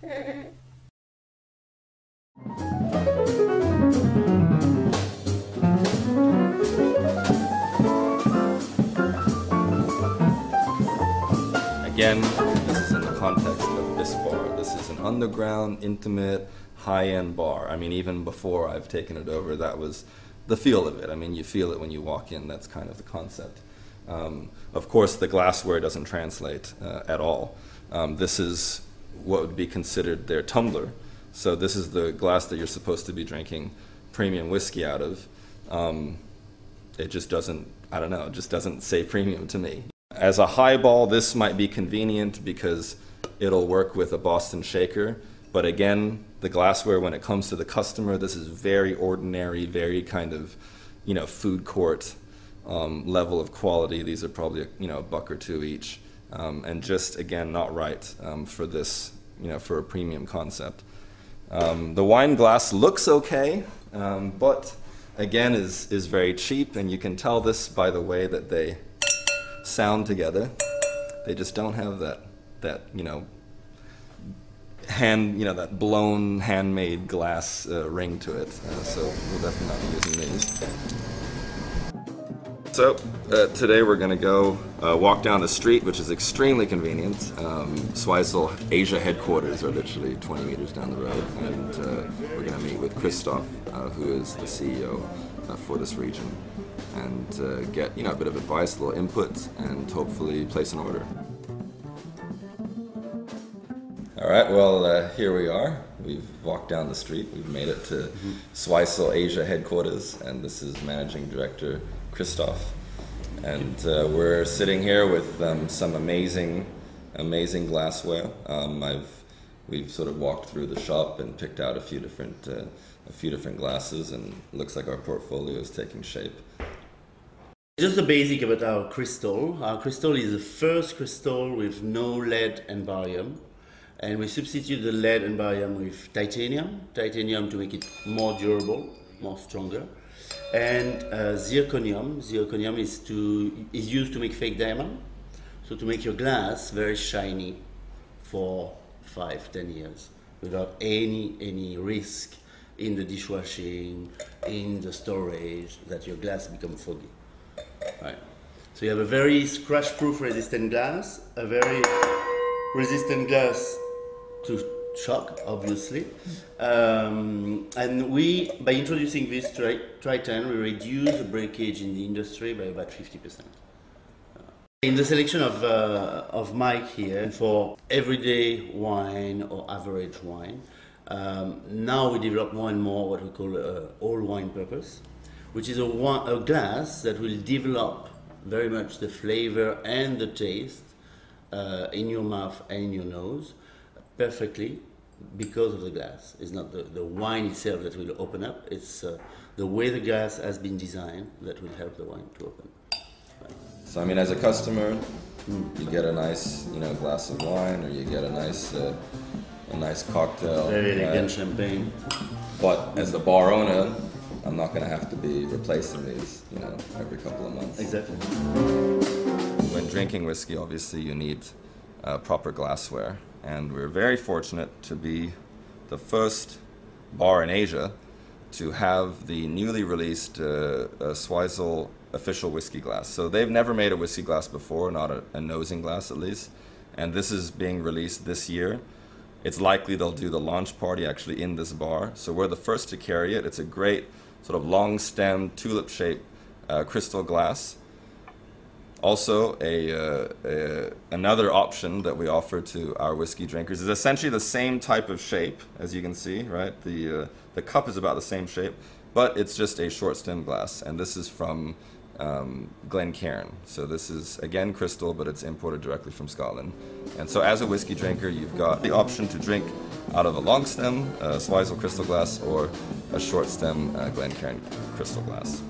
Again, this is in the context of this bar. This is an underground, intimate, high-end bar. I mean, even before I've taken it over, that was the feel of it. I mean, you feel it when you walk in. That's kind of the concept. Of course, the glassware doesn't translate at all. This is what would be considered their tumbler. So this is the glass that you're supposed to be drinking premium whiskey out of. It just doesn't, I don't know, it just doesn't say premium to me. As a highball, this might be convenient because it'll work with a Boston shaker. But again, the glassware, when it comes to the customer, this is very ordinary, very kind of, food court level of quality. These are probably, a $1 or $2 each. And just, again, not right for this, for a premium concept. The wine glass looks okay, but again is very cheap, and you can tell this by the way that they sound together. They just don't have that that blown handmade glass ring to it. So we'll definitely not be using these. So today we're going to go walk down the street, which is extremely convenient. Zweisel Asia headquarters are literally 20 meters down the road, and we're going to meet with Christoph, who is the CEO for this region, and get a bit of advice, a little input, and hopefully place an order. All right, well, here we are. We've walked down the street. We've made it to Zweisel Asia headquarters, and this is Managing Director Christoph. And we're sitting here with some amazing glassware. We've sort of walked through the shop and picked out a few different glasses, and it looks like our portfolio is taking shape. Just the basic about our crystal. Our crystal is the first crystal with no lead and barium. And we substitute the lead and barium with titanium to make it more durable, more stronger. And zirconium. Zirconium is used to make fake diamond, so to make your glass very shiny for 5-10 years without any risk in the dishwashing, in the storage, that your glass become foggy. Right. So you have a very scratch-proof resistant glass, a very resistant glass to shock, obviously. And we, by introducing this Tritan, we reduce the breakage in the industry by about 50%. In the selection of Mike here, for everyday wine or average wine, now we develop more and more what we call all wine purpose, which is a glass that will develop very much the flavor and the taste in your mouth and in your nose perfectly because of the glass. It's not the wine itself that will open up, it's the way the glass has been designed that will help the wine to open. Right. So I mean, as a customer, you get a nice glass of wine, or you get a nice cocktail. Very elegant champagne. But as the bar owner, I'm not going to have to be replacing these, every couple of months. Exactly. When drinking whiskey, obviously you need proper glassware, and we're very fortunate to be the first bar in Asia to have the newly released Zweisel official whiskey glass. So they've never made a whiskey glass before, not a nosing glass at least, and this is being released this year. It's likely they'll do the launch party actually in this bar, so we're the first to carry it. It's a great sort of long-stemmed, tulip-shaped crystal glass. Also, another option that we offer to our whiskey drinkers is essentially the same type of shape, as you can see, right? The cup is about the same shape, but it's just a short-stem glass, and this is from Glencairn. So this is, again, crystal, but it's imported directly from Scotland. And so as a whiskey drinker, you've got the option to drink out of a long stem Zweisel crystal glass or a short stem Glencairn crystal glass.